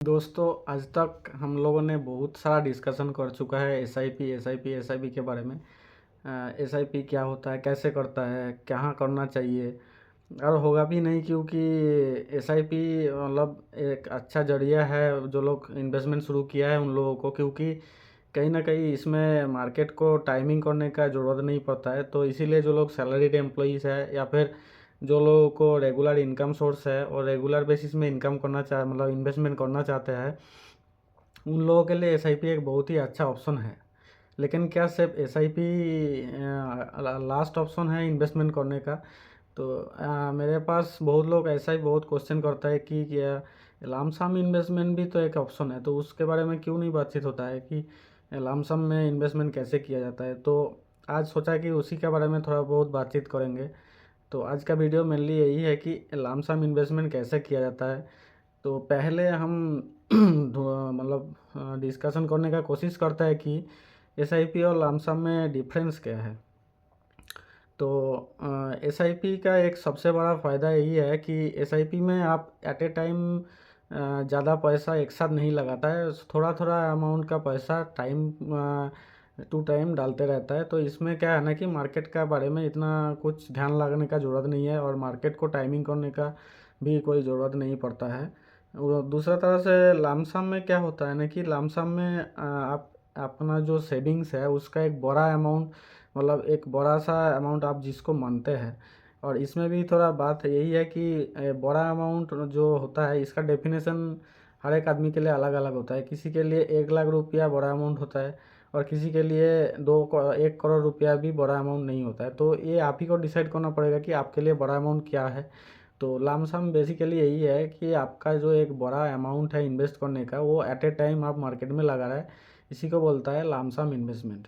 दोस्तों, आज तक हम लोगों ने बहुत सारा डिस्कशन कर चुका है एसआईपी के बारे में। एसआईपी क्या होता है, कैसे करता है, कहाँ करना चाहिए और होगा भी नहीं, क्योंकि एसआईपी मतलब एक अच्छा जरिया है जो लोग इन्वेस्टमेंट शुरू किया है उन लोगों को, क्योंकि कहीं ना कहीं इसमें मार्केट को टाइमिंग करने का ज़रूरत नहीं पड़ता है। तो इसीलिए जो लोग सैलरीड एम्प्लॉइज़ है या फिर जो लोगों को रेगुलर इनकम सोर्स है और रेगुलर बेसिस में इनकम करना चाहे, मतलब इन्वेस्टमेंट करना चाहते हैं, उन लोगों के लिए एसआईपी एक बहुत ही अच्छा ऑप्शन है। लेकिन क्या सिर्फ एसआईपी लास्ट ऑप्शन है इन्वेस्टमेंट करने का? तो मेरे पास बहुत लोग ऐसा ही बहुत क्वेश्चन करता है कि क्या लमसम इन्वेस्टमेंट भी तो एक ऑप्शन है, तो उसके बारे में क्यों नहीं बातचीत होता है कि लमसम में इन्वेस्टमेंट कैसे किया जाता है। तो आज सोचा कि उसी के बारे में थोड़ा बहुत बातचीत करेंगे। तो आज का वीडियो मेनली यही है कि लमसम इन्वेस्टमेंट कैसे किया जाता है। तो पहले हम मतलब डिस्कशन करने का कोशिश करता है कि एसआईपी और लमसम में डिफरेंस क्या है। तो एसआईपी का एक सबसे बड़ा फ़ायदा यही है कि एसआईपी में आप एट ए टाइम ज़्यादा पैसा एक साथ नहीं लगाता है, थोड़ा थोड़ा अमाउंट का पैसा टाइम टू टाइम डालते रहता है। तो इसमें क्या है ना कि मार्केट का बारे में इतना कुछ ध्यान लगाने का ज़रूरत नहीं है और मार्केट को टाइमिंग करने का भी कोई ज़रूरत नहीं पड़ता है। दूसरा तरह से लमसम में क्या होता है ना कि लमसम में आप अपना जो सेविंग्स है उसका एक बड़ा अमाउंट, मतलब एक बड़ा सा अमाउंट आप जिसको मानते हैं। और इसमें भी थोड़ा बात यही है कि बड़ा अमाउंट जो होता है इसका डेफिनेशन हर एक आदमी के लिए अलग अलग होता है। किसी के लिए 1 लाख रुपया बड़ा अमाउंट होता है और किसी के लिए 1 करोड़ रुपया भी बड़ा अमाउंट नहीं होता है। तो ये आप ही को डिसाइड करना पड़ेगा कि आपके लिए बड़ा अमाउंट क्या है। तो लमसम बेसिकली यही है कि आपका जो एक बड़ा अमाउंट है इन्वेस्ट करने का, वो एट ए टाइम आप मार्केट में लगा रहा है, इसी को बोलता है लमसम इन्वेस्टमेंट।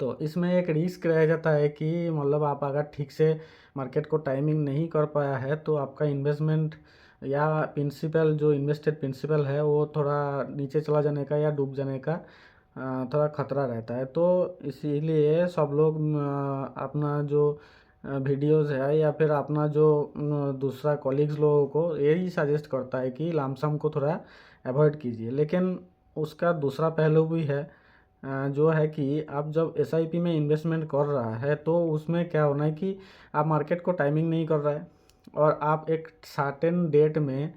तो इसमें एक रिस्क रह जाता है कि मतलब आप अगर ठीक से मार्केट को टाइमिंग नहीं कर पाया है तो आपका इन्वेस्टमेंट या प्रिंसिपल जो इन्वेस्टेड प्रिंसिपल है वो थोड़ा नीचे चला जाने का या डूब जाने का थोड़ा खतरा रहता है। तो इसीलिए सब लोग अपना जो वीडियोस है या फिर अपना जो दूसरा कॉलीग्स लोगों को यही सजेस्ट करता है कि लमसम को थोड़ा अवॉइड कीजिए। लेकिन उसका दूसरा पहलू भी है, जो है कि आप जब एसआईपी में इन्वेस्टमेंट कर रहा है तो उसमें क्या होना है कि आप मार्केट को टाइमिंग नहीं कर रहा है और आप एक सर्टेन डेट में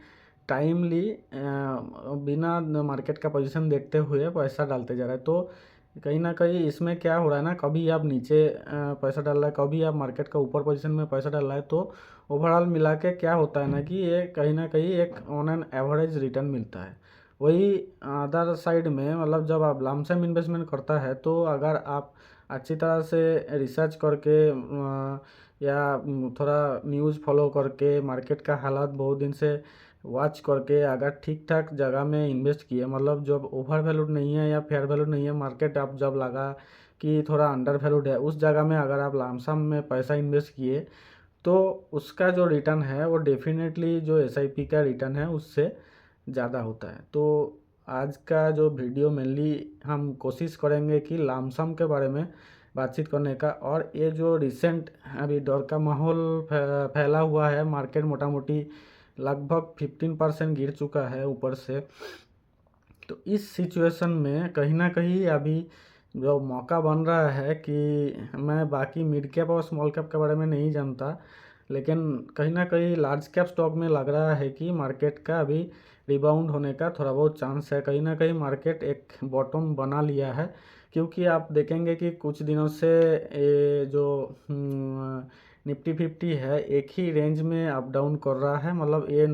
टाइमली बिना मार्केट का पोजीशन देखते हुए पैसा डालते जा रहा है। तो कहीं ना कहीं इसमें क्या हो रहा है ना, कभी आप नीचे पैसा डाल रहा है, कभी आप मार्केट का ऊपर पोजीशन में पैसा डाल रहा है। तो ओवरऑल मिला के क्या होता है ना कि ये कहीं ना कहीं एक ऑन एन एवरेज रिटर्न मिलता है। वही अदर साइड में मतलब जब आप लमसम इन्वेस्टमेंट करता है तो अगर आप अच्छी तरह से रिसर्च करके या थोड़ा न्यूज़ फॉलो करके मार्केट का हालात बहुत दिन से वॉच करके अगर ठीक ठाक जगह में इन्वेस्ट किए, मतलब जब ओवर वैल्यूड नहीं है या फेयर वैल्यूड नहीं है मार्केट, आप जब लगा कि थोड़ा अंडर वैल्यूड है उस जगह में अगर आप लमसम में पैसा इन्वेस्ट किए तो उसका जो रिटर्न है वो डेफिनेटली जो एसआईपी का रिटर्न है उससे ज़्यादा होता है। तो आज का जो वीडियो मेनली हम कोशिश करेंगे कि लमसम के बारे में बातचीत करने का। और ये जो रिसेंट अभी डर का माहौल फैला हुआ है, मार्केट मोटा मोटी लगभग 15% गिर चुका है ऊपर से। तो इस सिचुएशन में कहीं ना कहीं अभी जो मौका बन रहा है कि मैं बाकी मिड कैप और स्मॉल कैप के बारे में नहीं जानता, लेकिन कहीं ना कहीं लार्ज कैप स्टॉक में लग रहा है कि मार्केट का अभी रिबाउंड होने का थोड़ा बहुत चांस है। कहीं ना कहीं मार्केट एक बॉटम बना लिया है, क्योंकि आप देखेंगे कि कुछ दिनों से ये जो निफ्टी 50 है एक ही रेंज में अप डाउन कर रहा है। मतलब ये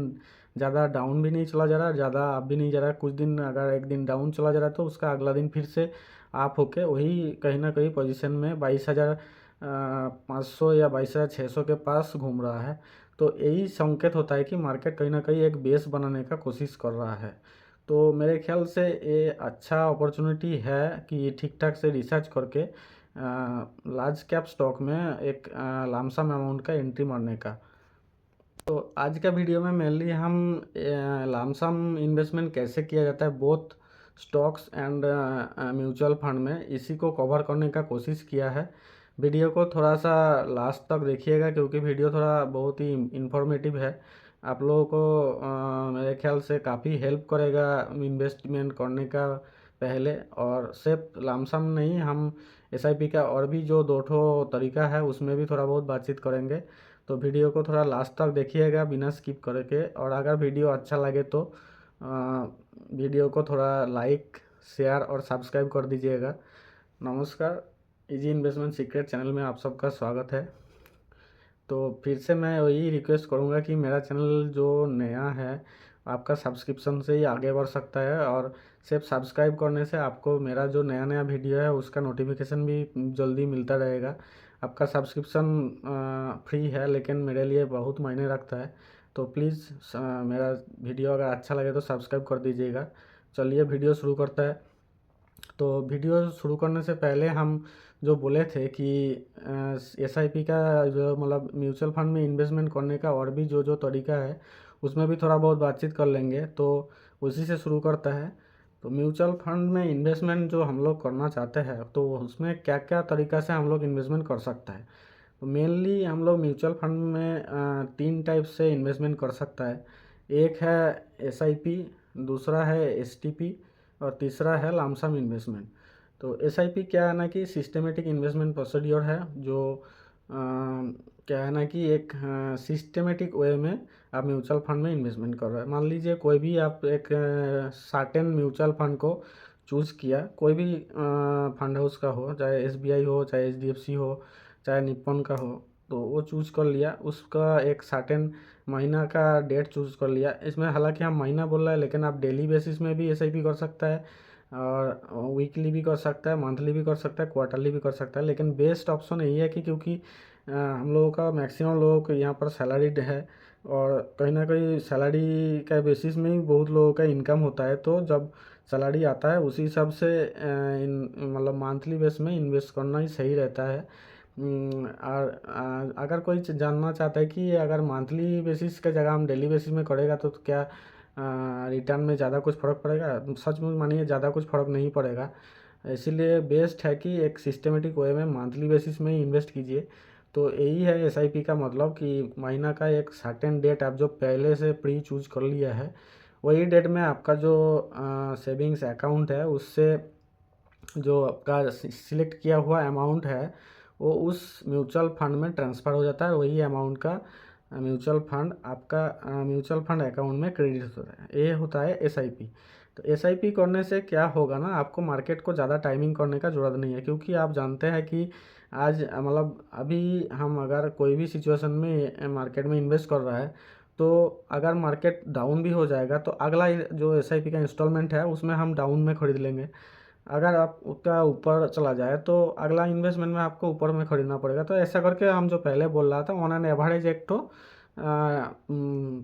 ज़्यादा डाउन भी नहीं चला जा रहा, ज़्यादा अप भी नहीं जा रहा। कुछ दिन अगर एक दिन डाउन चला जा रहा है तो उसका अगला दिन फिर से आप होके वही कहीं ना कहीं पोजीशन में 22,500 या 22,600 के पास घूम रहा है। तो यही संकेत होता है कि मार्केट कहीं ना कहीं एक बेस बनाने का कोशिश कर रहा है। तो मेरे ख्याल से ये अच्छा अपॉर्चुनिटी है कि ठीक ठाक से रिसर्च करके लार्ज कैप स्टॉक में एक लमसम अमाउंट का एंट्री मारने का। तो आज का वीडियो में मेनली हम लमसम इन्वेस्टमेंट कैसे किया जाता है both stocks and mutual fund में, इसी को कवर करने का कोशिश किया है। वीडियो को थोड़ा सा लास्ट तक देखिएगा क्योंकि वीडियो थोड़ा बहुत ही इंफॉर्मेटिव है। आप लोगों को मेरे ख्याल से काफ़ी हेल्प करेगा इन्वेस्टमेंट करने का पहले। और सिर्फ लमसम नहीं, हम एसआईपी का और भी जो दो ठो तरीका है उसमें भी थोड़ा बहुत बातचीत करेंगे। तो वीडियो को थोड़ा लास्ट तक देखिएगा बिना स्किप करके। और अगर वीडियो अच्छा लगे तो वीडियो को थोड़ा लाइक, शेयर और सब्सक्राइब कर दीजिएगा। नमस्कार, इजी इन्वेस्टमेंट सीक्रेट चैनल में आप सबका स्वागत है। तो फिर से मैं वही रिक्वेस्ट करूँगा कि मेरा चैनल जो नया है, आपका सब्सक्रिप्शन से ही आगे बढ़ सकता है। और सिर्फ सब्सक्राइब करने से आपको मेरा जो नया नया वीडियो है उसका नोटिफिकेशन भी जल्दी मिलता रहेगा। आपका सब्सक्रिप्शन फ्री है लेकिन मेरे लिए बहुत मायने रखता है। तो प्लीज़ मेरा वीडियो अगर अच्छा लगे तो सब्सक्राइब कर दीजिएगा। चलिए वीडियो शुरू करता है। तो वीडियो शुरू करने से पहले हम जो बोले थे कि एसआईपी का जो मतलब म्यूचुअल फंड में इन्वेस्टमेंट करने का और भी जो जो तरीका है उसमें भी थोड़ा बहुत बातचीत कर लेंगे। तो उसी से शुरू करता है। तो म्यूचुअल फंड में इन्वेस्टमेंट जो हम लोग करना चाहते हैं तो उसमें क्या क्या तरीका से हम लोग इन्वेस्टमेंट कर सकता है। तो मेनली हम लोग म्यूचुअल फंड में 3 टाइप से इन्वेस्टमेंट कर सकता है। एक है एसआईपी, दूसरा है एसटीपी और तीसरा है लमसम इन्वेस्टमेंट। तो एसआईपी क्या है ना कि सिस्टमेटिक इन्वेस्टमेंट प्रोसीड्योर है, जो क्या है ना कि एक सिस्टमेटिक वे में आप म्यूचुअल फंड में इन्वेस्टमेंट कर रहे हैं। मान लीजिए कोई भी आप एक सर्टेन म्यूचुअल फंड को चूज़ किया, कोई भी फंड हाउस का हो, चाहे एसबीआई हो, चाहे एचडीएफसी हो, चाहे निप्पन का हो, तो वो चूज़ कर लिया। उसका एक सर्टेन महीना का डेट चूज़ कर लिया। इसमें हालांकि हम महीना बोल रहे हैं लेकिन आप डेली बेसिस में भी एसआईपी कर सकता है, और वीकली भी कर सकता है, मंथली भी कर सकता है, क्वार्टरली भी कर सकता है। लेकिन बेस्ट ऑप्शन यही है कि क्योंकि हम लोगों का मैक्सिमम लोगों को यहाँ पर सैलरीड है और कहीं ना कहीं सैलरी का बेसिस में ही बहुत लोगों का इनकम होता है। तो जब सैलरी आता है उसी हिसाब से मतलब मंथली बेस में इन्वेस्ट करना ही सही रहता है। और अगर कोई जानना चाहता है कि अगर मंथली बेसिस का जगह हम डेली बेसिस में करेगा तो क्या रिटर्न में ज़्यादा कुछ फ़र्क पड़ेगा, सच में मानिए ज़्यादा कुछ फ़र्क नहीं पड़ेगा। इसीलिए बेस्ट है कि एक सिस्टमेटिक वे में मंथली बेसिस में ही इन्वेस्ट कीजिए। तो यही है एसआईपी का मतलब कि महीना का एक सर्टेन डेट आप जो पहले से प्री चूज कर लिया है, वही डेट में आपका जो सेविंग्स अकाउंट है उससे जो आपका सिलेक्ट किया हुआ अमाउंट है वो उस म्यूचुअल फंड में ट्रांसफ़र हो जाता है। वही अमाउंट का म्यूचुअल फंड आपका म्यूचुअल फंड अकाउंट में क्रेडिट होता है। ये होता है एसआईपी। तो एसआईपी करने से क्या होगा ना, आपको मार्केट को ज़्यादा टाइमिंग करने का ज़रूरत नहीं है, क्योंकि आप जानते हैं कि आज मतलब अभी हम अगर कोई भी सिचुएशन में मार्केट में इन्वेस्ट कर रहा है तो अगर मार्केट डाउन भी हो जाएगा तो अगला जो एसआईपी का इंस्टॉलमेंट है उसमें हम डाउन में खरीद लेंगे। अगर आप उसका ऊपर चला जाए तो अगला इन्वेस्टमेंट में आपको ऊपर में खरीदना पड़ेगा। तो ऐसा करके हम जो पहले बोल रहा था ऑन एन एवरेज एक तो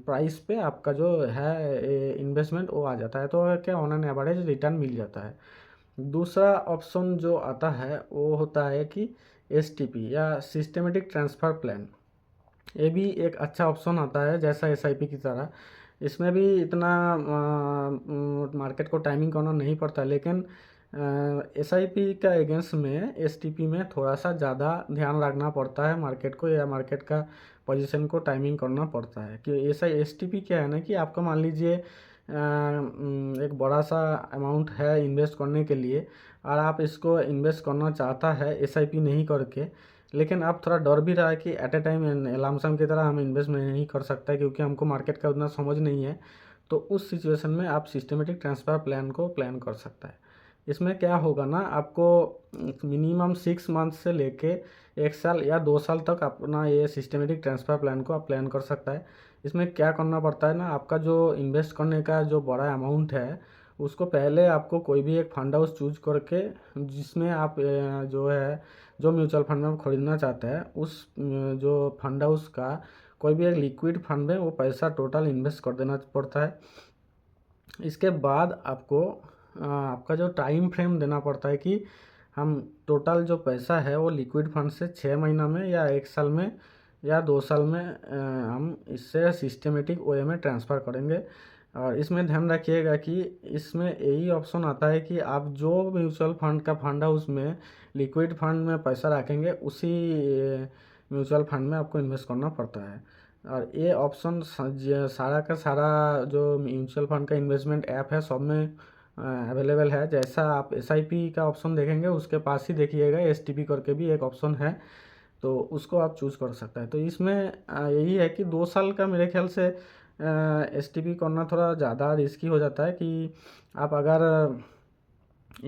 प्राइस पे आपका जो है इन्वेस्टमेंट वो आ जाता है, तो क्या ऑन एन एवरेज रिटर्न मिल जाता है। दूसरा ऑप्शन जो आता है वो होता है कि एसटीपी या सिस्टमेटिक ट्रांसफ़र प्लान। ये भी एक अच्छा ऑप्शन आता है जैसा एसआईपी की तरह। इसमें भी इतना मार्केट को टाइमिंग करना नहीं पड़ता, लेकिन एसआईपी का अगेंस्ट में एसटीपी में थोड़ा सा ज़्यादा ध्यान रखना पड़ता है मार्केट को, या मार्केट का पोजीशन को टाइमिंग करना पड़ता है। कि ऐसा एसटीपी क्या है ना कि आपका मान लीजिए एक बड़ा सा अमाउंट है इन्वेस्ट करने के लिए और आप इसको इन्वेस्ट करना चाहता है एसआईपी नहीं करके, लेकिन आप थोड़ा डर भी रहा है कि एट ए टाइम लमसम की तरह हम इन्वेस्ट नहीं कर सकता क्योंकि हमको मार्केट का उतना समझ नहीं है। तो उस सिचुएशन में आप सिस्टमेटिक ट्रांसफ़र प्लान को प्लान कर सकता है। इसमें क्या होगा ना, आपको मिनिमम 6 मंथ से लेके 1 साल या 2 साल तक अपना ये सिस्टमेटिक ट्रांसफ़र प्लान को आप प्लान कर सकता है। इसमें क्या करना पड़ता है ना, आपका जो इन्वेस्ट करने का जो बड़ा अमाउंट है उसको पहले आपको कोई भी एक फंड हाउस चूज करके, जिसमें आप जो है जो म्यूचुअल फंड में आप खरीदना चाहते हैं उस जो फंड हाउस का कोई भी एक लिक्विड फंड में वो पैसा टोटल इन्वेस्ट कर देना पड़ता है। इसके बाद आपको आपका जो टाइम फ्रेम देना पड़ता है कि हम टोटल जो पैसा है वो लिक्विड फंड से 6 महीना में या 1 साल में या 2 साल में हम इससे सिस्टमेटिक वे में ट्रांसफ़र करेंगे। और इसमें ध्यान रखिएगा कि इसमें यही ऑप्शन आता है कि आप जो म्यूचुअल फंड का फंड है उसमें लिक्विड फंड में पैसा रखेंगे उसी म्यूचुअल फंड में आपको इन्वेस्ट करना पड़ता है। और ये ऑप्शन सारा का सारा जो म्यूचुअल फंड का इन्वेस्टमेंट ऐप है सब में अवेलेबल है। जैसा आप एसआईपी का ऑप्शन देखेंगे उसके पास ही देखिएगा एसटीपी करके भी एक ऑप्शन है, तो उसको आप चूज़ कर सकते हैं। तो इसमें यही है कि 2 साल का मेरे ख्याल से एसटीपी करना थोड़ा ज़्यादा रिस्की हो जाता है कि आप अगर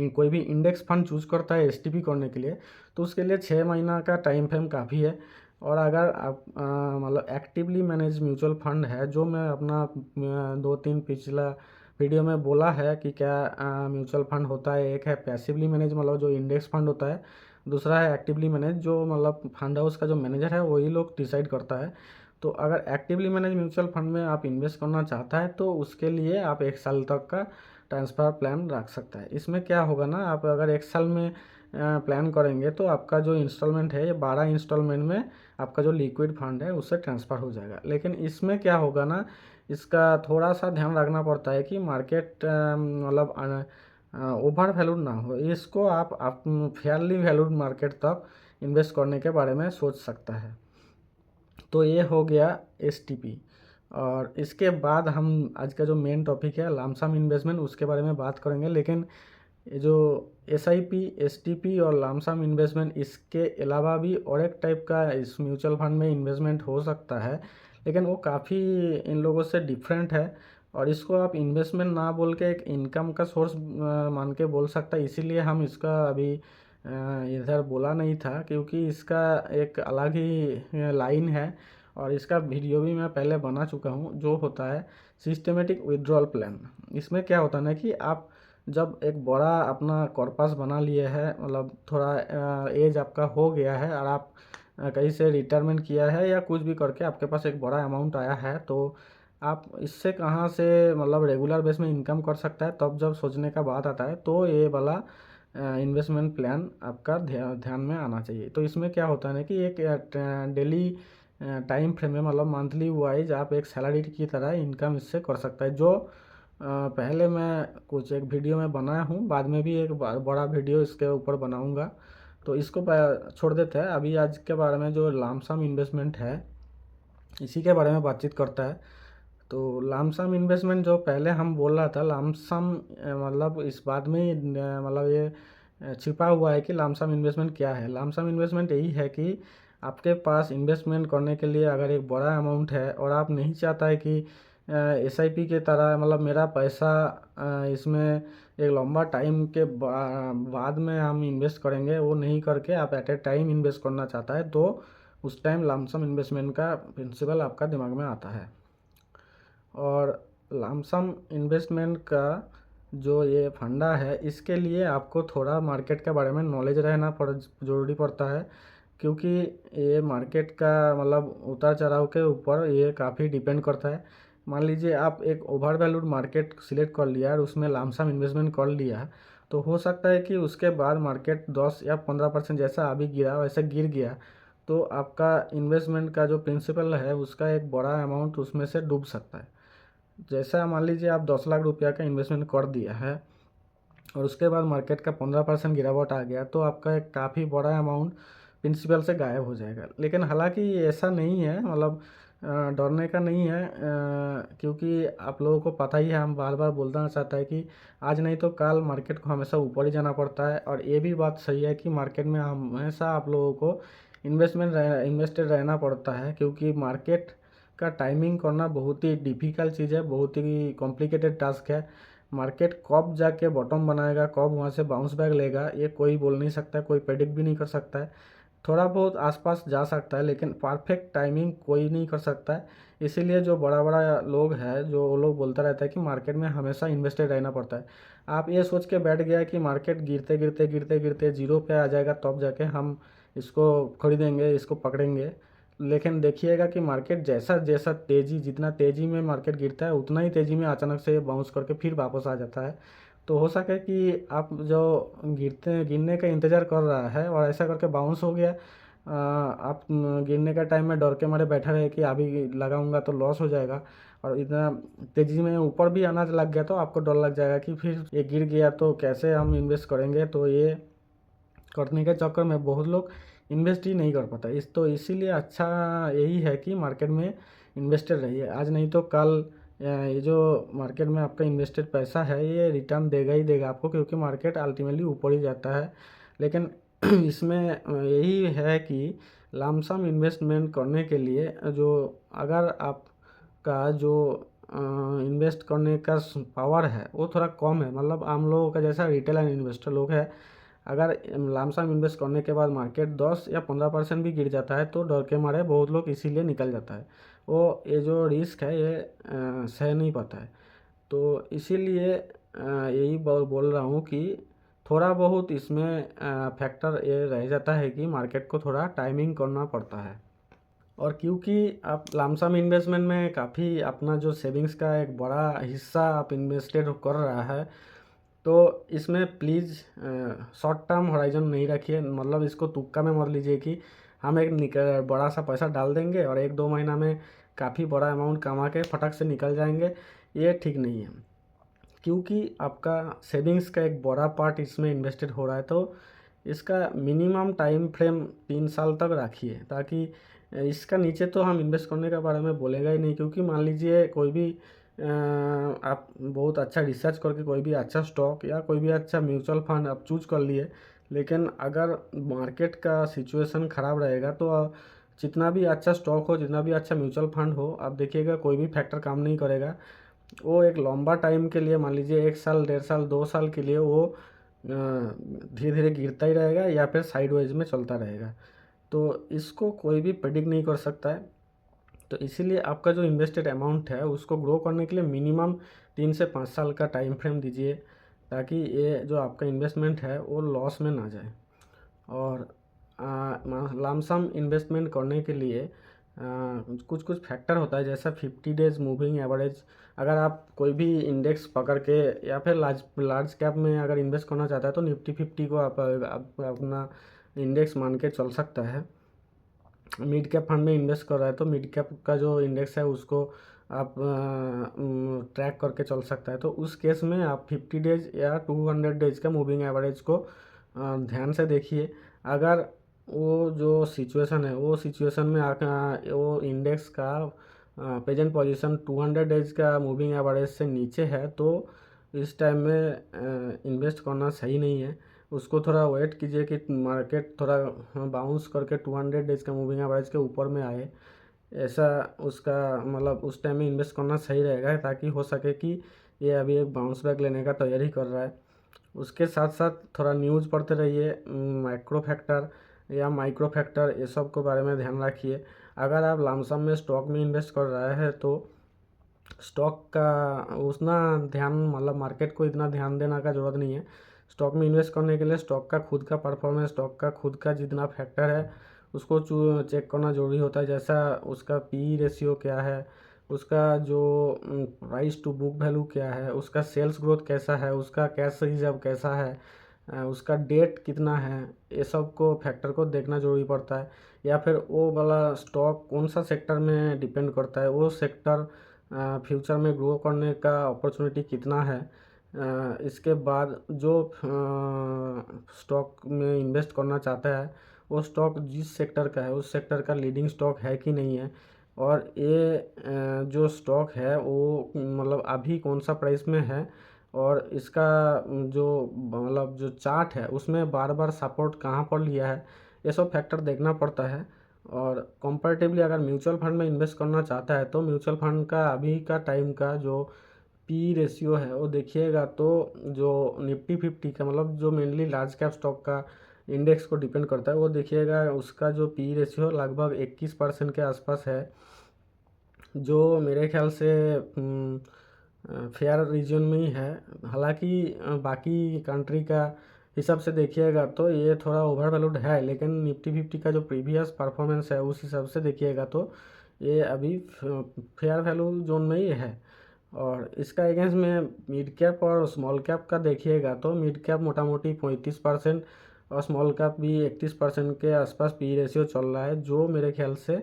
कोई भी इंडेक्स फंड चूज़ करता है एसटीपी करने के लिए तो उसके लिए 6 महीना का टाइम फ्रेम काफ़ी है। और अगर आप मतलब एक्टिवली मैनेज म्यूचुअल फंड है, जो मैं अपना 2-3 पिछला वीडियो में बोला है कि क्या म्यूचुअल फंड होता है। एक है पैसिवली मैनेज मतलब जो इंडेक्स फंड होता है, दूसरा है एक्टिवली मैनेज जो मतलब फंड हाउस का जो मैनेजर है वही लोग डिसाइड करता है। तो अगर एक्टिवली मैनेज म्यूचुअल फंड में आप इन्वेस्ट करना चाहता है तो उसके लिए आप 1 साल तक का ट्रांसफ़र प्लान रख सकता है। इसमें क्या होगा ना, आप अगर 1 साल में प्लान करेंगे तो आपका जो इंस्टॉलमेंट है ये 12 इंस्टॉलमेंट में आपका जो लिक्विड फंड है उससे ट्रांसफ़र हो जाएगा। लेकिन इसमें क्या होगा ना, इसका थोड़ा सा ध्यान रखना पड़ता है कि मार्केट मतलब ओवर वैल्यूड ना हो। इसको आप फेयरली वैल्यूड मार्केट तक इन्वेस्ट करने के बारे में सोच सकता है। तो ये हो गया एसटीपी। और इसके बाद हम आज का जो मेन टॉपिक है लमसम इन्वेस्टमेंट उसके बारे में बात करेंगे। लेकिन ये जो एसआईपी, एसटीपी और लमसम इन्वेस्टमेंट इसके अलावा भी और एक टाइप का इस म्यूचुअल फंड में इन्वेस्टमेंट हो सकता है, लेकिन वो काफ़ी इन लोगों से डिफरेंट है। और इसको आप इन्वेस्टमेंट ना बोल के एक इनकम का सोर्स मान के बोल सकता है। इसीलिए हम इसका अभी इधर बोला नहीं था, क्योंकि इसका एक अलग ही लाइन है और इसका वीडियो भी मैं पहले बना चुका हूँ, जो होता है सिस्टमेटिक विड्रॉल प्लान। इसमें क्या होता है ना कि आप जब एक बड़ा अपना कॉर्पस बना लिए है, मतलब थोड़ा एज आपका हो गया है और आप कहीं से रिटायरमेंट किया है या कुछ भी करके आपके पास एक बड़ा अमाउंट आया है, तो आप इससे कहाँ से मतलब रेगुलर बेस में इनकम कर सकता है, तब जब सोचने का बात आता है तो ये वाला इन्वेस्टमेंट प्लान आपका ध्यान में आना चाहिए। तो इसमें क्या होता है ना कि एक डेली टाइम फ्रेम में मतलब मंथली वाइज आप एक सैलरी की तरह इनकम इससे कर सकता है। जो पहले मैं कुछ एक वीडियो में बनाया हूँ, बाद में भी एक बड़ा वीडियो इसके ऊपर बनाऊँगा, तो इसको छोड़ देते हैं। अभी आज के बारे में जो लमसम इन्वेस्टमेंट है इसी के बारे में बातचीत करता है। तो लमसम इन्वेस्टमेंट जो पहले हम बोल रहा था, लमसम मतलब इस बात में मतलब ये छिपा हुआ है कि लमसम इन्वेस्टमेंट क्या है। लमसम इन्वेस्टमेंट यही है कि आपके पास इन्वेस्टमेंट करने के लिए अगर एक बड़ा अमाउंट है और आप नहीं चाहता है कि एसआईपी के तरह मतलब मेरा पैसा इसमें एक लंबा टाइम के बाद में हम इन्वेस्ट करेंगे, वो नहीं करके आप एट ए टाइम इन्वेस्ट करना चाहता है, तो उस टाइम लमसम इन्वेस्टमेंट का प्रिंसिपल आपका दिमाग में आता है। और लमसम इन्वेस्टमेंट का जो ये फंडा है इसके लिए आपको थोड़ा मार्केट के बारे में नॉलेज रहना ज़रूरी पड़ता है, क्योंकि ये मार्केट का मतलब उतार चढ़ाव के ऊपर ये काफ़ी डिपेंड करता है। मान लीजिए आप एक ओवर वैल्यूड मार्केट सिलेक्ट कर लिया और उसमें लमसम इन्वेस्टमेंट कर लिया, तो हो सकता है कि उसके बाद मार्केट 10 या 15% जैसा अभी गिरा वैसे गिर गया, तो आपका इन्वेस्टमेंट का जो प्रिंसिपल है उसका एक बड़ा अमाउंट उसमें से डूब सकता है। जैसा मान लीजिए आप 10 लाख रुपया का इन्वेस्टमेंट कर दिया है और उसके बाद मार्केट का 15% गिरावट आ गया, तो आपका एक काफ़ी बड़ा अमाउंट प्रिंसिपल से गायब हो जाएगा। लेकिन हालांकि ऐसा नहीं है, मतलब डरने का नहीं है, क्योंकि आप लोगों को पता ही है, हम बार बार बोलना चाहता है कि आज नहीं तो कल मार्केट को हमेशा ऊपर ही जाना पड़ता है। और ये भी बात सही है कि मार्केट में हमेशा आप लोगों को इन्वेस्टेड रहना पड़ता है, क्योंकि मार्केट का टाइमिंग करना बहुत ही डिफ़िकल्ट चीज़ है, बहुत ही कॉम्प्लिकेटेड टास्क है। मार्केट कब जाके बॉटम बनाएगा, कब वहाँ से बाउंस बैक लेगा, ये कोई बोल नहीं सकता, कोई प्रेडिक्ट भी नहीं कर सकता है। थोड़ा बहुत आसपास जा सकता है, लेकिन परफेक्ट टाइमिंग कोई नहीं कर सकता है। इसीलिए जो बड़ा बड़ा लोग हैं, जो वो लोग बोलता रहता है कि मार्केट में हमेशा इन्वेस्टेड रहना पड़ता है। आप ये सोच के बैठ गया कि मार्केट गिरते गिरते गिरते गिरते जीरो पे आ जाएगा तब जाके हम इसको खरीदेंगे, इसको पकड़ेंगे। लेकिन देखिएगा कि मार्केट जैसा जैसा जितना तेज़ी में मार्केट गिरता है उतना ही तेज़ी में अचानक से बाउंस करके फिर वापस आ जाता है। तो हो सके कि आप जो गिरने का इंतज़ार कर रहा है और ऐसा करके बाउंस हो गया, आप गिरने का टाइम में डर के मारे बैठा रहे कि अभी लगाऊंगा तो लॉस हो जाएगा, और इतना तेज़ी में ऊपर भी आना लग गया तो आपको डर लग जाएगा कि फिर ये गिर गया तो कैसे हम इन्वेस्ट करेंगे। तो ये करने के चक्कर में बहुत लोग इन्वेस्ट ही नहीं कर पाता। इसीलिए अच्छा यही है कि मार्केट में इन्वेस्टेड रहिए। आज नहीं तो कल ये जो मार्केट में आपका इन्वेस्टेड पैसा है ये रिटर्न देगा ही देगा आपको, क्योंकि मार्केट अल्टीमेटली ऊपर ही जाता है। लेकिन इसमें यही है कि लमसम इन्वेस्टमेंट करने के लिए जो अगर आपका जो इन्वेस्ट करने का पावर है वो थोड़ा कम है, मतलब आम लोगों का जैसा रिटेल एंड इन्वेस्टर लोग है, अगर लमसम इन्वेस्ट करने के बाद मार्केट 10 या 15% भी गिर जाता है तो डर के मारे बहुत लोग इसीलिए निकल जाता है, वो ये जो रिस्क है ये सह नहीं पाता है। तो इसीलिए यही बोल रहा हूँ कि थोड़ा बहुत इसमें फैक्टर ये रह जाता है कि मार्केट को थोड़ा टाइमिंग करना पड़ता है। और क्योंकि आप लमसम इन्वेस्टमेंट में काफ़ी अपना जो सेविंग्स का एक बड़ा हिस्सा आप इन्वेस्टेड कर रहा है, तो इसमें प्लीज़ शॉर्ट टर्म होराइजन नहीं रखिए। मतलब इसको तुक्का में मत लीजिए कि हम एक बड़ा सा पैसा डाल देंगे और 1-2 महीना में काफ़ी बड़ा अमाउंट कमा के फटक से निकल जाएंगे, ये ठीक नहीं है। क्योंकि आपका सेविंग्स का एक बड़ा पार्ट इसमें इन्वेस्टेड हो रहा है, तो इसका मिनिमम टाइम फ्रेम 3 साल तक रखिए, ताकि इसका नीचे तो हम इन्वेस्ट करने के बारे में बोलेगा ही नहीं। क्योंकि मान लीजिए कोई भी आप बहुत अच्छा रिसर्च करके कोई भी अच्छा स्टॉक या कोई भी अच्छा म्यूचुअल फंड आप चूज कर लिए, लेकिन अगर मार्केट का सिचुएशन ख़राब रहेगा तो जितना भी अच्छा स्टॉक हो, जितना भी अच्छा म्यूचुअल फंड हो, आप देखिएगा कोई भी फैक्टर काम नहीं करेगा। वो एक लंबा टाइम के लिए, मान लीजिए 1 साल, 1.5 साल, 2 साल के लिए वो धीरे धीरे गिरता ही रहेगा या फिर साइडवेज में चलता रहेगा। तो इसको कोई भी प्रेडिक्ट नहीं कर सकता है। तो इसीलिए आपका जो इन्वेस्टेड अमाउंट है उसको ग्रो करने के लिए मिनिमम 3 से 5 साल का टाइम फ्रेम दीजिए, ताकि ये जो आपका इन्वेस्टमेंट है वो लॉस में ना जाए। और लमसम इन्वेस्टमेंट करने के लिए कुछ कुछ फैक्टर होता है, जैसा 50 डेज मूविंग एवरेज। अगर आप कोई भी इंडेक्स पकड़ के या फिर लार्ज कैप में अगर इन्वेस्ट करना चाहता है तो निफ्टी 50 को आप अपना इंडेक्स मान के चल सकता है। मिड कैप फंड में इन्वेस्ट कर रहा है तो मिड कैप का जो इंडेक्स है उसको आप ट्रैक करके चल सकता है। तो उस केस में आप 50 डेज या 200 डेज का मूविंग एवरेज को ध्यान से देखिए। अगर वो जो सिचुएशन है वो सिचुएशन में वो इंडेक्स का प्रेजेंट पोजीशन 200 डेज का मूविंग एवरेज से नीचे है तो इस टाइम में इन्वेस्ट करना सही नहीं है। उसको थोड़ा वेट कीजिए कि मार्केट थोड़ा बाउंस करके 200 डेज का मूविंग एवरेज के ऊपर में आए, ऐसा उसका मतलब उस टाइम में इन्वेस्ट करना सही रहेगा, ताकि हो सके कि ये अभी एक बाउंस बैक लेने का तैयारी कर रहा है। उसके साथ साथ थोड़ा न्यूज़ पढ़ते रहिए, मैक्रो फैक्टर या माइक्रो फैक्टर ये सब के बारे में ध्यान रखिए। अगर आप लमसम में स्टॉक में इन्वेस्ट कर रहे हैं तो स्टॉक का उतना ध्यान, मतलब मार्केट को इतना ध्यान देने का ज़रूरत नहीं है। स्टॉक में इन्वेस्ट करने के लिए स्टॉक का खुद का परफॉर्मेंस, स्टॉक का खुद का जितना फैक्टर है उसको चेक करना ज़रूरी होता है। जैसा उसका पी रेशियो क्या है, उसका जो प्राइस टू बुक वैल्यू क्या है, उसका सेल्स ग्रोथ कैसा है, उसका कैश रिजर्व कैसा है, उसका डेट कितना है, ये सब को फैक्टर को देखना ज़रूरी पड़ता है। या फिर वो वाला स्टॉक कौन सा सेक्टर में डिपेंड करता है, वो सेक्टर फ्यूचर में ग्रो करने का अपॉर्चुनिटी कितना है। इसके बाद जो स्टॉक में इन्वेस्ट करना चाहता है वो स्टॉक जिस सेक्टर का है उस सेक्टर का लीडिंग स्टॉक है कि नहीं है। और ये जो स्टॉक है वो मतलब अभी कौन सा प्राइस में है, और इसका जो मतलब जो चार्ट है उसमें बार बार सपोर्ट कहाँ पर लिया है, ये सब फैक्टर देखना पड़ता है। और कंपैरेटिवली अगर म्यूचुअल फंड में इन्वेस्ट करना चाहता है तो म्यूचुअल फंड का अभी का टाइम का जो पी रेशियो है वो देखिएगा, तो जो निफ्टी 50 का मतलब जो मेनली लार्ज कैप स्टॉक का इंडेक्स को डिपेंड करता है वो देखिएगा, उसका जो पी रेशियो लगभग 21% के आसपास है, जो मेरे ख्याल से फेयर रीजन में ही है। हालांकि बाकी कंट्री का हिसाब से देखिएगा तो ये थोड़ा ओवर वैल्यूड है, लेकिन निफ्टी 50 का जो प्रीवियस परफॉर्मेंस है उस हिसाब से देखिएगा तो ये अभी फेयर वैल्यू जोन में ही है। और इसका अगेंस्ट में मिड कैप और स्मॉल कैप का देखिएगा तो मिड कैप मोटा मोटी 35% और स्मॉल कैप भी 31% के आसपास पी रेशियो चल रहा है, जो मेरे ख्याल से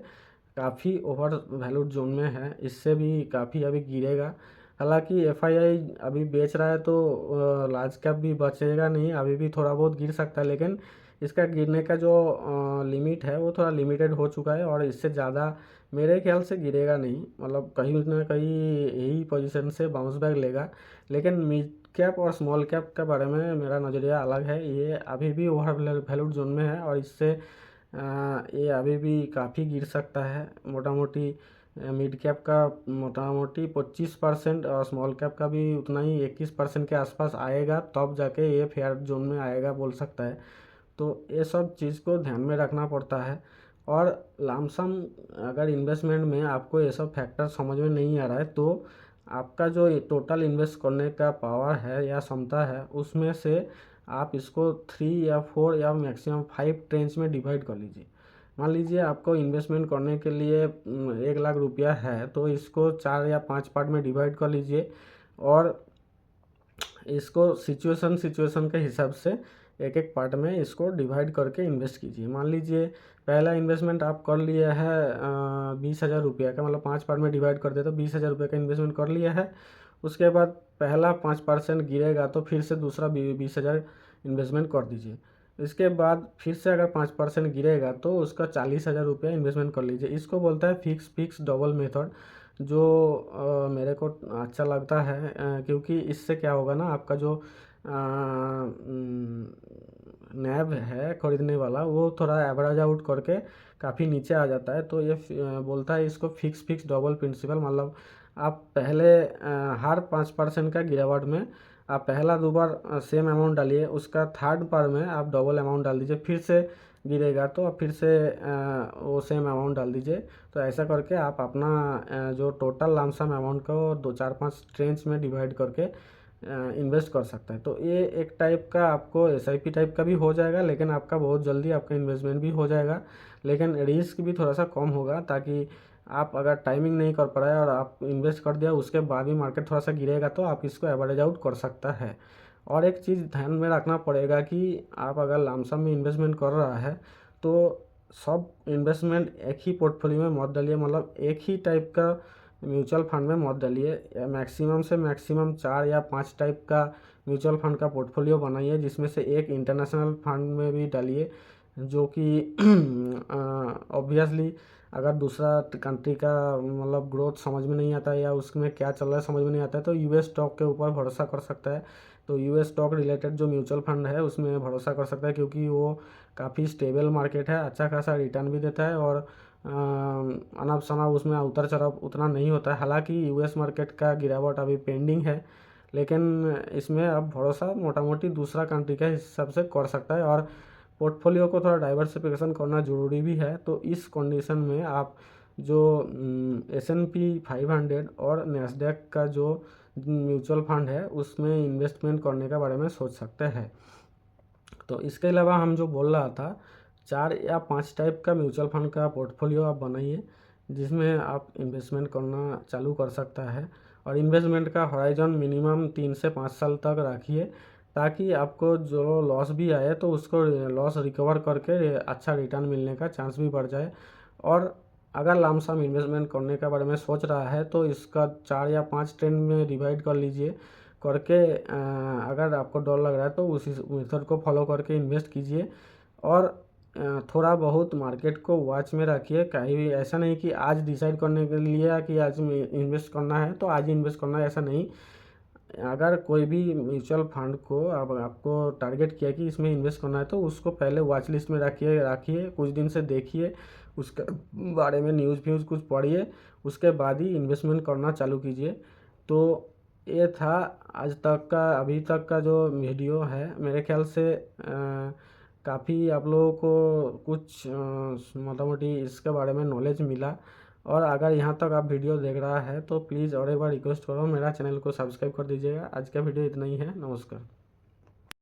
काफ़ी ओवर वैल्यूड जोन में है। इससे भी काफ़ी अभी गिरेगा। हालांकि एफआईआई अभी बेच रहा है तो लार्ज कैप भी बचेगा नहीं, अभी भी थोड़ा बहुत गिर सकता है, लेकिन इसका गिरने का जो लिमिट है वो थोड़ा लिमिटेड हो चुका है और इससे ज़्यादा मेरे ख्याल से गिरेगा नहीं, मतलब कहीं ना कहीं यही पोजीशन से बाउंस बैक लेगा। लेकिन मिड कैप और स्मॉल कैप के बारे में मेरा नज़रिया अलग है। ये अभी भी ओवर वैल्यूड जोन में है और इससे ये अभी भी काफ़ी गिर सकता है। मोटा मोटी मिड कैप का मोटा मोटी 25% और स्मॉल कैप का भी उतना ही 21% के आसपास आएगा, तब जाके ये फेयर जोन में आएगा बोल सकता है। तो ये सब चीज़ को ध्यान में रखना पड़ता है। और लमसम अगर इन्वेस्टमेंट में आपको ये सब फैक्टर समझ में नहीं आ रहा है तो आपका जो टोटल इन्वेस्ट करने का पावर है या क्षमता है, उसमें से आप इसको 3 या 4 या मैक्सिमम 5 ट्रेंच में डिवाइड कर लीजिए। मान लीजिए आपको इन्वेस्टमेंट करने के लिए 1 लाख रुपया है, तो इसको 4 या 5 पार्ट में डिवाइड कर लीजिए और इसको सिचुएशन के हिसाब से एक एक पार्ट में इसको डिवाइड करके इन्वेस्ट कीजिए। मान लीजिए पहला इन्वेस्टमेंट आप कर लिया है 20,000 रुपये का, मतलब 5 पार्ट में डिवाइड कर दे तो 20,000 रुपये का इन्वेस्टमेंट कर लिया है। उसके बाद पहला 5% गिरेगा तो फिर से दूसरा 20,000 इन्वेस्टमेंट कर दीजिए। इसके बाद फिर से अगर 5% गिरेगा तो उसका 40,000 रुपया इन्वेस्टमेंट कर लीजिए। इसको बोलता है फिक्स डबल मेथड, जो मेरे को अच्छा लगता है, क्योंकि इससे क्या होगा ना, आपका जो नैब है खरीदने वाला, वो थोड़ा एवरेज आउट करके काफ़ी नीचे आ जाता है। तो ये बोलता है इसको फिक्स डबल प्रिंसिपल, मतलब आप पहले हर 5% का गिरावट में आप पहला 2 बार सेम अमाउंट डालिए, उसका थर्ड बार में आप डबल अमाउंट डाल दीजिए, फिर से गिरेगा तो आप फिर से वो सेम अमाउंट डाल दीजिए। तो ऐसा करके आप अपना जो टोटल लमसम अमाउंट को 2 4 5 ट्रेंच में डिवाइड करके इन्वेस्ट कर सकता है। तो ये एक टाइप का आपको SIP टाइप का भी हो जाएगा, लेकिन आपका बहुत जल्दी आपका इन्वेस्टमेंट भी हो जाएगा, लेकिन रिस्क भी थोड़ा सा कम होगा, ताकि आप अगर टाइमिंग नहीं कर पा रहे और आप इन्वेस्ट कर दिया उसके बाद भी मार्केट थोड़ा सा गिरेगा तो आप इसको एवरेज आउट कर सकता है। और एक चीज़ ध्यान में रखना पड़ेगा कि आप अगर लमसम में इन्वेस्टमेंट कर रहा है तो सब इन्वेस्टमेंट एक ही पोर्टफोलियो में मत डालिए, मतलब एक ही टाइप का म्यूचुअल फंड में मत डालिए। मैक्सिमम से मैक्सिमम 4 या 5 टाइप का म्यूचुअल फंड का पोर्टफोलियो बनाइए, जिसमें से एक इंटरनेशनल फंड में भी डालिए, जो कि ऑब्वियसली अगर दूसरा कंट्री का मतलब ग्रोथ समझ में नहीं आता है या उसमें क्या चल रहा है समझ में नहीं आता है तो US स्टॉक के ऊपर भरोसा कर सकता है। तो US स्टॉक रिलेटेड जो म्यूचुअल फंड है उसमें भरोसा कर सकता है, क्योंकि वो काफ़ी स्टेबल मार्केट है, अच्छा खासा रिटर्न भी देता है और अनाप शनाप उसमें उतर चढ़ाव उतना नहीं होता है। हालांकि US मार्केट का गिरावट अभी पेंडिंग है, लेकिन इसमें अब भरोसा मोटा मोटी दूसरा कंट्री के हिसाब से कर सकता है और पोर्टफोलियो को थोड़ा डाइवर्सिफिकेशन करना ज़रूरी भी है। तो इस कंडीशन में आप जो S&P 500 और नैस्डैक का जो म्यूचुअल फंड है उसमें इन्वेस्टमेंट करने के बारे में सोच सकते हैं। तो इसके अलावा हम जो बोल रहा था, 4 या 5 टाइप का म्यूचुअल फंड का पोर्टफोलियो आप बनाइए, जिसमें आप इन्वेस्टमेंट करना चालू कर सकता है। और इन्वेस्टमेंट का हॉराइजन मिनिमम 3 से 5 साल तक रखिए, ताकि आपको जो लॉस भी आए तो उसको लॉस रिकवर करके अच्छा रिटर्न मिलने का चांस भी बढ़ जाए। और अगर लमसम इन्वेस्टमेंट करने के बारे में सोच रहा है तो इसका 4 या 5 ट्रेंड में डिवाइड कर लीजिए करके, अगर आपको डर लग रहा है तो उसी मेथड को फॉलो करके इन्वेस्ट कीजिए। और थोड़ा बहुत मार्केट को वॉच में रखिए, कहीं भी ऐसा नहीं कि आज डिसाइड करने के लिए कि आज इन्वेस्ट करना है तो आज ही इन्वेस्ट करना है, ऐसा नहीं। अगर कोई भी म्यूचुअल फंड को अब आपको टारगेट किया कि इसमें इन्वेस्ट करना है तो उसको पहले वॉच लिस्ट में रखिए, कुछ दिन से देखिए, उसके बारे में न्यूज़ व्यूज़ कुछ पढ़िए, उसके बाद ही इन्वेस्टमेंट करना चालू कीजिए। तो ये था आज तक का, अभी तक का जो वीडियो है। मेरे ख्याल से काफ़ी आप लोगों को कुछ मोटा मोटी इसके बारे में नॉलेज मिला। और अगर यहाँ तक आप वीडियो देख रहा है तो प्लीज़ और एक बार रिक्वेस्ट करो, मेरा चैनल को सब्सक्राइब कर दीजिएगा। आज का वीडियो इतना ही है, नमस्कार।